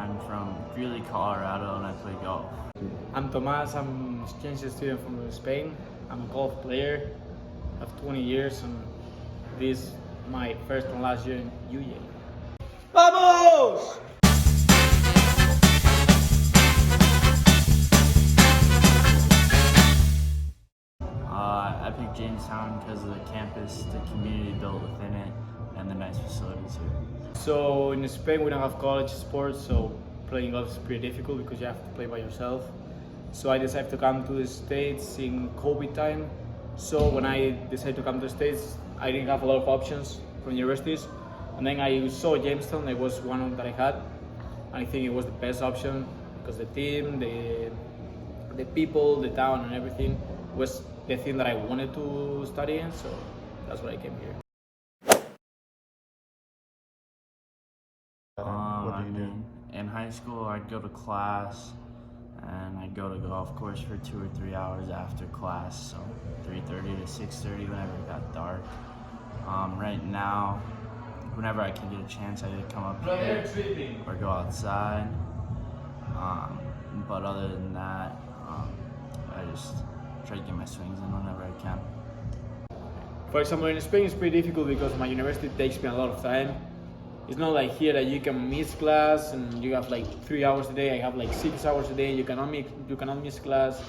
I'm from Greeley, Colorado, and I play golf. I'm Tomas, I'm an exchange student from Spain. I'm a golf player. I have 20 years and this is my first and last year in UJ. Vamos! I picked Jamestown because of the campus, the community built within it, and the nice facilities here. So in Spain we don't have college sports, so playing golf is pretty difficult because you have to play by yourself. So I decided to come to the States in COVID time. So when I decided to come to the States, I didn't have a lot of options from universities. And then I saw Jamestown, it was one that I had. And I think it was the best option because the team, the people, the town and everything was the thing that I wanted to study in. So that's why I came here. I mean, in high school, I'd go to class and I'd go to the golf course for 2 or 3 hours after class, so 3:30 to 6:30 whenever it got dark. Right now, whenever I can get a chance, I either come up here or go outside. But other than that, I just try to get my swings in whenever I can. For example, in Spain it's pretty difficult because my university takes me a lot of time. It's not like here that you can miss class and you have like 3 hours a day. I have like 6 hours a day. You cannot miss class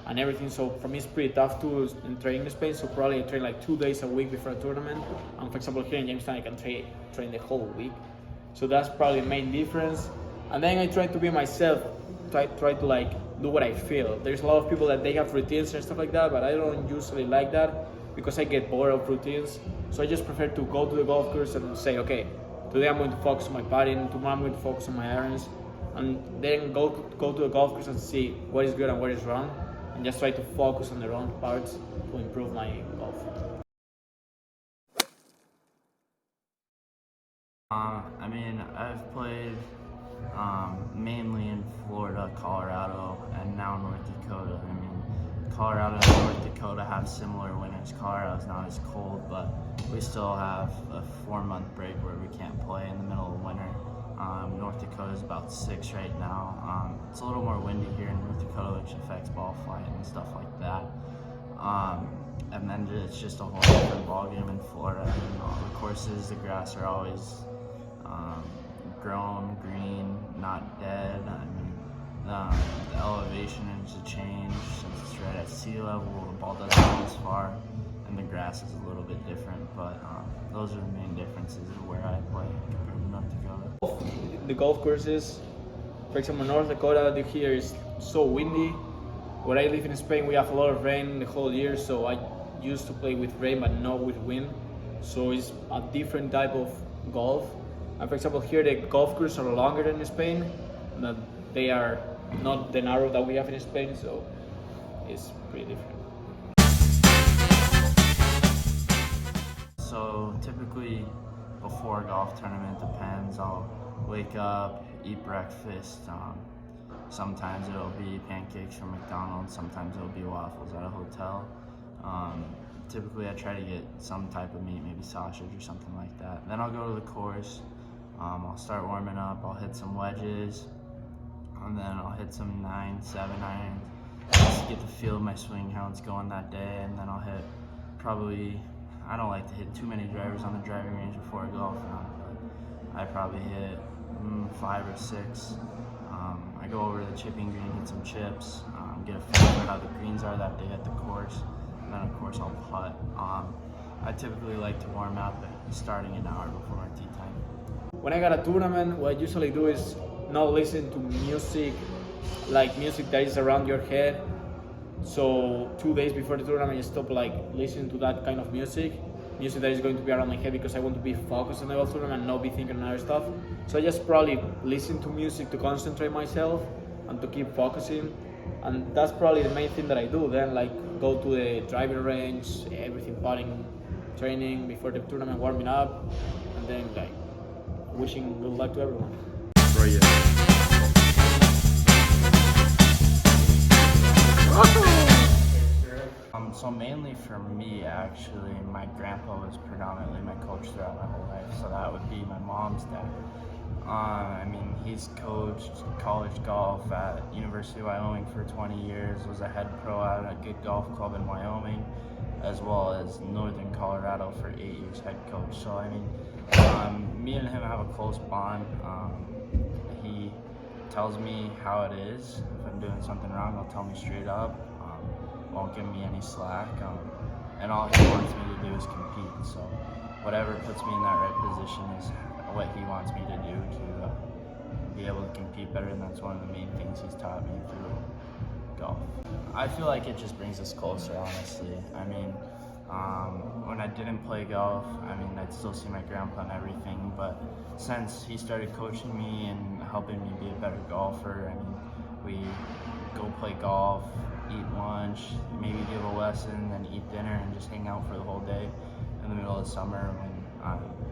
and everything. So for me, it's pretty tough to train in Spain. So probably I train like 2 days a week before a tournament. And for example, here in Jamestown, I can train the whole week. So that's probably the main difference. And then I try to be myself. Try to like do what I feel. There's a lot of people that they have routines and stuff like that, but I don't usually like that because I get bored of routines. So I just prefer to go to the golf course and say, okay, today I'm going to focus on my putting, tomorrow I'm going to focus on my irons, and then go to the golf course and see what is good and what is wrong, and just try to focus on the wrong parts to improve my golf. I mean, I've played mainly in Florida, Colorado, and now North Dakota. I mean, Colorado and North Dakota have similar winters. Colorado's not as cold, but we still have a 4-month break where we can't play in the middle of winter. North Dakota is about 6 right now. It's a little more windy here in North Dakota, which affects ball flight and stuff like that. And then it's just a whole different ballgame in Florida. And all the courses, the grass are always grown, green, not dead. I mean, the elevation is a change since it's right at sea level. The ball doesn't go as far, and the grass is a little bit different. But those are the main differences of where I play compared to North Dakota. The golf courses, for example, North Dakota here is so windy. Where I live in Spain, we have a lot of rain the whole year, so I used to play with rain but not with wind. So it's a different type of golf. And for example, here the golf courses are longer than in Spain, but they are not the narrow that we have in Spain, so it's pretty different. So typically before a golf tournament, depends. I'll wake up, eat breakfast. Sometimes it'll be pancakes from McDonald's, sometimes it'll be waffles at a hotel. Typically I try to get some type of meat, maybe sausage or something like that. Then I'll go to the course, I'll start warming up, I'll hit some wedges, and then I'll hit some 9-7 irons, just to get the feel of my swing, how it's going that day, and then I'll hit probably, I don't like to hit too many drivers on the driving range before a golf round, but I probably hit 5 or 6. I go over to the chipping green, hit some chips, get a feel for how the greens are that day at the course, and then of course I'll putt. I typically like to warm up starting an hour before our tee time. When I got a tournament, what I usually do is not listen to music, like music that is around your head. So 2 days before the tournament, I stop like listening to that kind of music that is going to be around my head because I want to be focused on the golf tournament and not be thinking on other stuff. So I just probably listen to music to concentrate myself and to keep focusing. And that's probably the main thing that I do. Then like go to the driving range, everything, putting, training before the tournament, warming up, and then like wishing good luck to everyone. So mainly for me, actually, my grandpa was predominantly my coach throughout my whole life. So that would be my mom's dad. I mean, he's coached college golf at University of Wyoming for 20 years, was a head pro at a good golf club in Wyoming, as well as Northern Colorado for 8 years head coach. So, I mean, me and him have a close bond. He tells me how it is. If I'm doing something wrong, he'll tell me straight up. Won't give me any slack. And all he wants me to do is compete. So, whatever puts me in that right position is what he wants me to do to be able to compete better, and that's one of the main things he's taught me through golf. I feel like it just brings us closer, honestly. I mean, when I didn't play golf, I mean, I'd still see my grandpa and everything, but since he started coaching me and helping me be a better golfer, I mean, we go play golf, eat lunch, maybe give a lesson, then eat dinner, and just hang out for the whole day in the middle of summer when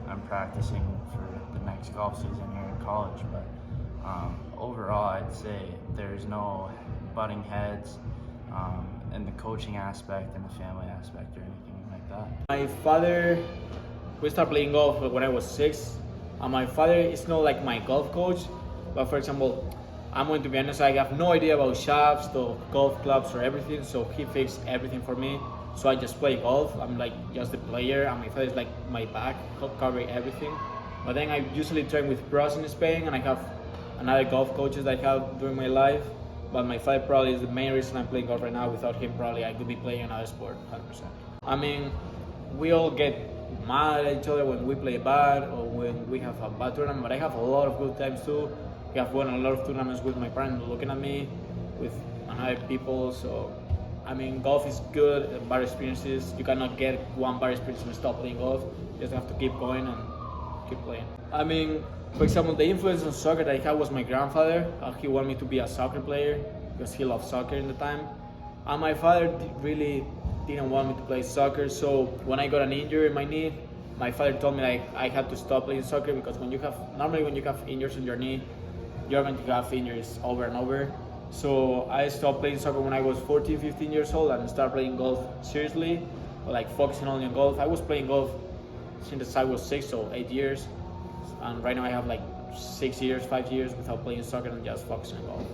I'm practicing for the next golf season here in college. But overall, I'd say there's no butting heads in the coaching aspect and the family aspect or anything like that. My father, we started playing golf when I was 6. And my father is not like my golf coach, but for example, I'm going to be honest, I have no idea about shafts, the golf clubs or everything, so he fixed everything for me. So I just play golf, I'm like just the player, and my father is like my back, covering everything. But then I usually train with pros in Spain, and I have another golf coaches that I have during my life. But my father probably is the main reason I'm playing golf right now. Without him, probably I could be playing another sport, 100%. I mean, we all get mad at each other when we play bad or when we have a bad tournament, but I have a lot of good times too. We have won a lot of tournaments with my parents looking at me, with other people. So, I mean, golf is good, bad experiences. You cannot get one bad experience and stop playing golf. You just have to keep going and keep playing. I mean, for example, the influence on soccer that I had was my grandfather. He wanted me to be a soccer player because he loved soccer in the time. And my father really didn't want me to play soccer. So when I got an injury in my knee, my father told me like I had to stop playing soccer because when you have injuries in your knee, you're going to have injuries over and over. So I stopped playing soccer when I was 14, 15 years old and started playing golf seriously, like focusing only on golf. I was playing golf since I was 6, so 8 years. And right now I have like 6 years, 5 years without playing soccer and just focusing on golf.